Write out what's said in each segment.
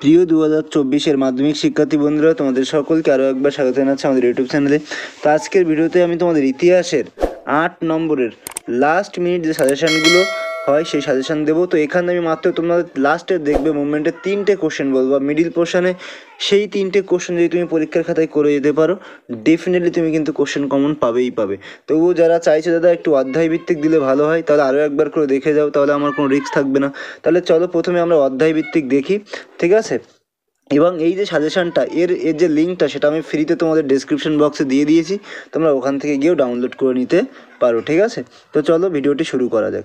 প্রিয় 2024-এর মাধ্যমিক শিক্ষার্থী বন্ধুরা, তোমাদের সকলকে আরও একবার স্বাগত জানাচ্ছি আমাদের ইউটিউব চ্যানেলে। তো আজকের ভিডিওতে আমি তোমাদের ইতিহাসের 8 নম্বরের লাস্ট মিনিট যে সাজেশানগুলো হয় সেই সাজেশান দেবো। তো এখানে আমি মাত্র তোমাদের লাস্টে দেখবে মুভমেন্টে 3টে কোশ্চেন বলবো। মিডিল পোর্শনে সেই 3টে কোশ্চেন যদি তুমি পরীক্ষার খাতায় করে যেতে পারো, ডেফিনেটলি তুমি কিন্তু কোশ্চেন কমন পাবেই পাবে। তবুও যারা চাইছে দাদা একটু অধ্যায় ভিত্তিক দিলে ভালো হয়, তাহলে আরও একবার করে দেখে যাও, তাহলে আমার কোনো রিস্ক থাকবে না। তাহলে চলো প্রথমে আমরা অধ্যায় ভিত্তিক দেখি, ঠিক আছে? এবং এই যে সাজেশানটা এর যে লিঙ্কটা সেটা আমি ফ্রিতে তোমাদের ডেসক্রিপশন বক্সে দিয়ে দিয়েছি, তোমরা ওখান থেকে গিয়েও ডাউনলোড করে নিতে পারো, ঠিক আছে? তো চলো ভিডিওটি শুরু করা যাক।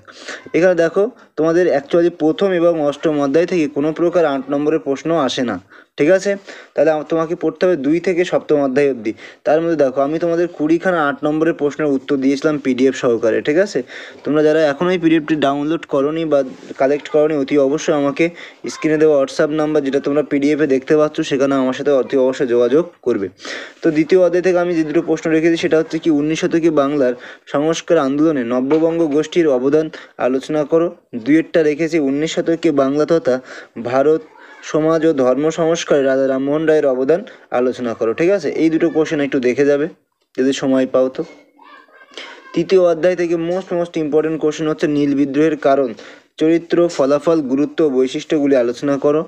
এখানে দেখো তোমাদের অ্যাকচুয়ালি প্রথম এবং অষ্টম অধ্যায় থেকে কোনো প্রকার 8 নম্বরের প্রশ্ন আসে না, ঠিক আছে? তাহলে তোমাকে পড়তে হবে 2 থেকে সপ্তম অধ্যায় অবধি। তার মধ্যে দেখো আমি তোমাদের 20খানা 8 নম্বরের প্রশ্নের উত্তর দিয়েছিলাম পিডিএফ সহকারে, ঠিক আছে? তোমরা যারা এখনও এই পিডিএফটি ডাউনলোড করোনি বা কালেক্ট করোনি, অতি অবশ্যই আমাকে স্ক্রিনে দেওয়া হোয়াটসঅ্যাপ নাম্বার যেটা তোমরা পিডিএফে দেখতে পাচ্ছ সেখানে আমার সাথে অতি অবশ্যই যোগাযোগ করবে। তো দ্বিতীয় অধ্যায় থেকে আমি যে দুটো প্রশ্ন রেখেছি সেটা হচ্ছে কি 19 শতকে বাংলার সংস্কার আন্দোলনে নব্যবঙ্গ গোষ্ঠীর অবদান আলোচনা করো। দুইয়েরটা রেখেছি 19 শতকে বাংলা তথা ভারত সমাজ ও ধর্ম সংস্কারে রাজা রামমোহন রায়ের অবদান আলোচনা করো, ঠিক আছে? এই দুটো কোশ্চেন একটু দেখে যাবে যদি সময় পাও তো। তৃতীয় অধ্যায় থেকে মোস্ট ইম্পর্টেন্ট কোশ্চেন হচ্ছে নীল বিদ্রোহের কারণ, চরিত্র, ফলাফল, গুরুত্ব ও বৈশিষ্ট্যগুলি আলোচনা করো।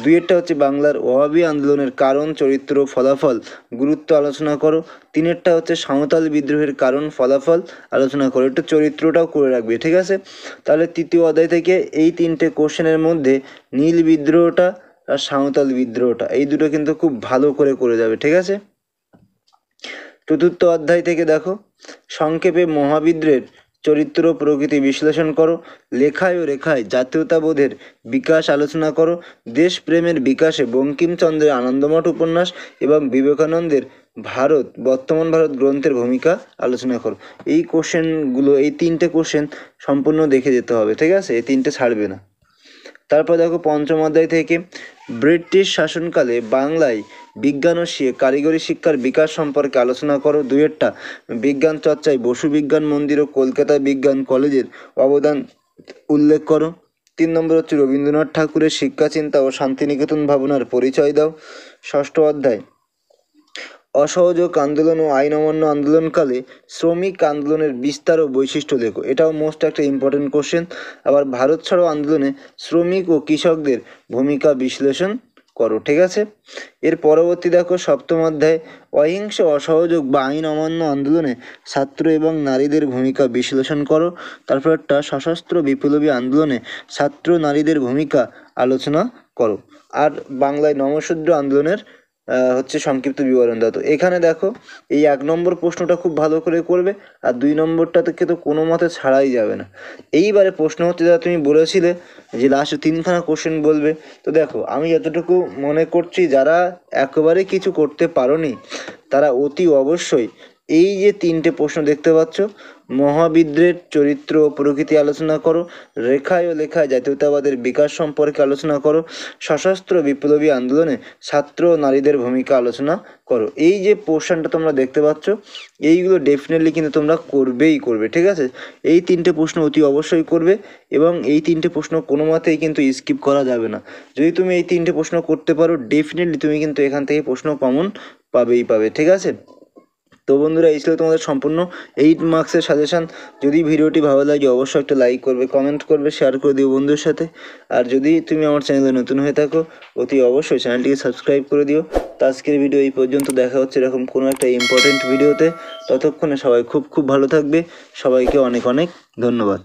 দুইয়েরটা হচ্ছে বাংলার ওয়াহাবি আন্দোলনের কারণ, চরিত্র, ফলাফল, গুরুত্ব আলোচনা করো। তিনেরটা হচ্ছে সাঁওতাল বিদ্রোহের কারণ, ফলাফল আলোচনা করো। একটু চরিত্রটাও করে রাখবে, ঠিক আছে? তাহলে তৃতীয় অধ্যায় থেকে এই 3টে কোশ্চেনের মধ্যে নীল বিদ্রোহটা আর সাঁওতাল বিদ্রোহটা এই দুটো কিন্তু খুব ভালো করে যাবে, ঠিক আছে? চতুর্থ অধ্যায় থেকে দেখো সংক্ষেপে মহাবিদ্রোহের চরিত্র প্রকৃতি বিশ্লেষণ করো। লেখায় ও রেখায় জাতীয়তাবোধের বিকাশ আলোচনা করো। দেশপ্রেমের বিকাশে বঙ্কিমচন্দ্রের আনন্দমঠ উপন্যাস এবং বিবেকানন্দের বর্তমান ভারত গ্রন্থের ভূমিকা আলোচনা করো। এই কোশ্চেনগুলো, এই 3টে কোশ্চেন সম্পূর্ণ দেখে যেতে হবে, ঠিক আছে? এই 3টে ছাড়বে না। তারপর দেখো পঞ্চম অধ্যায় থেকে ব্রিটিশ শাসনকালে বাংলায় বিজ্ঞান ও কারিগরি শিক্ষার বিকাশ সম্পর্কে আলোচনা করো। দুইয়েরটা বিজ্ঞান চর্চায় বসু বিজ্ঞান মন্দির ও কলকাতা বিজ্ঞান কলেজের অবদান উল্লেখ করো। 3 নম্বর হচ্ছে রবীন্দ্রনাথ ঠাকুরের শিক্ষা চিন্তা ও শান্তিনিকেতন ভাবনার পরিচয় দাও। ষষ্ঠ অধ্যায় অসহযোগ আন্দোলন ও আইন অমান্য আন্দোলনকালে শ্রমিক আন্দোলনের বিস্তার ও বৈশিষ্ট্য লেখো। এটাও মোস্ট একটা ইম্পর্টেন্ট কোশ্চেন। আবার ভারত ছাড়ো আন্দোলনে শ্রমিক ও কৃষকদের ভূমিকা বিশ্লেষণ করো, ঠিক আছে? এর পরবর্তী দেখো সপ্তম অধ্যায় অহিংস অসহযোগ বা আইন অমান্য আন্দোলনে ছাত্র এবং নারীদের ভূমিকা বিশ্লেষণ করো। তারপর একটা সশস্ত্র বিপ্লবী আন্দোলনে ছাত্র নারীদের ভূমিকা আলোচনা করো। আর বাংলায় নমশূদ্র আন্দোলনের হচ্ছে সংক্ষিপ্ত বিবরণ দাও। তো এখানে দেখো এই 1 নম্বর প্রশ্নটা খুব ভালো করে করবে, আর 2 নম্বরটা থেকে তো কোনো মতে ছাড়াই যাবে না। এইবারে প্রশ্ন হচ্ছে দাদা তুমি বলেছিলে যে লাস্টে 3খানা কোশ্চেন বলবে। তো দেখো আমি যতটুকু মনে করছি যারা একেবারে কিছু করতে পারোনি তারা অতি অবশ্যই এই যে 3টে প্রশ্ন দেখতে পাচ্ছ, মহাবিদ্রোহের চরিত্র ও প্রকৃতি আলোচনা করো, রেখায় ও লেখায় জাতীয়তাবাদের বিকাশ সম্পর্কে আলোচনা করো, সশস্ত্র বিপ্লবী আন্দোলনে ছাত্র ও নারীদের ভূমিকা আলোচনা করো। এই যে পোর্শনটা তোমরা দেখতে পাচ্ছ এইগুলো ডেফিনেটলি কিন্তু তোমরা করবে, ঠিক আছে? এই 3টে প্রশ্ন অতি অবশ্যই করবে এবং এই 3টে প্রশ্ন কোনো মতেই কিন্তু স্কিপ করা যাবে না। যদি তুমি এই 3টে প্রশ্ন করতে পারো ডেফিনেটলি তুমি কিন্তু এখান থেকে প্রশ্ন কমন পাবে, ঠিক আছে? তো বন্ধুরা এই ছিল তোমাদের সম্পূর্ণ 8 মার্কসের সাজেশান। যদি ভিডিওটি ভালো লাগে অবশ্যই একটা লাইক করবে, কমেন্ট করবে, শেয়ার করে দিও বন্ধুদের সাথে। আর যদি তুমি আমার চ্যানেলে নতুন হয়ে থাকো অতি অবশ্যই চ্যানেলটিকে সাবস্ক্রাইব করে দিও। তো আজকের ভিডিও এই পর্যন্ত, দেখা হচ্ছে এরকম কোনো একটা ইম্পর্টেন্ট ভিডিওতে। ততক্ষণে সবাই খুব ভালো থাকবে। সবাইকে অনেক ধন্যবাদ।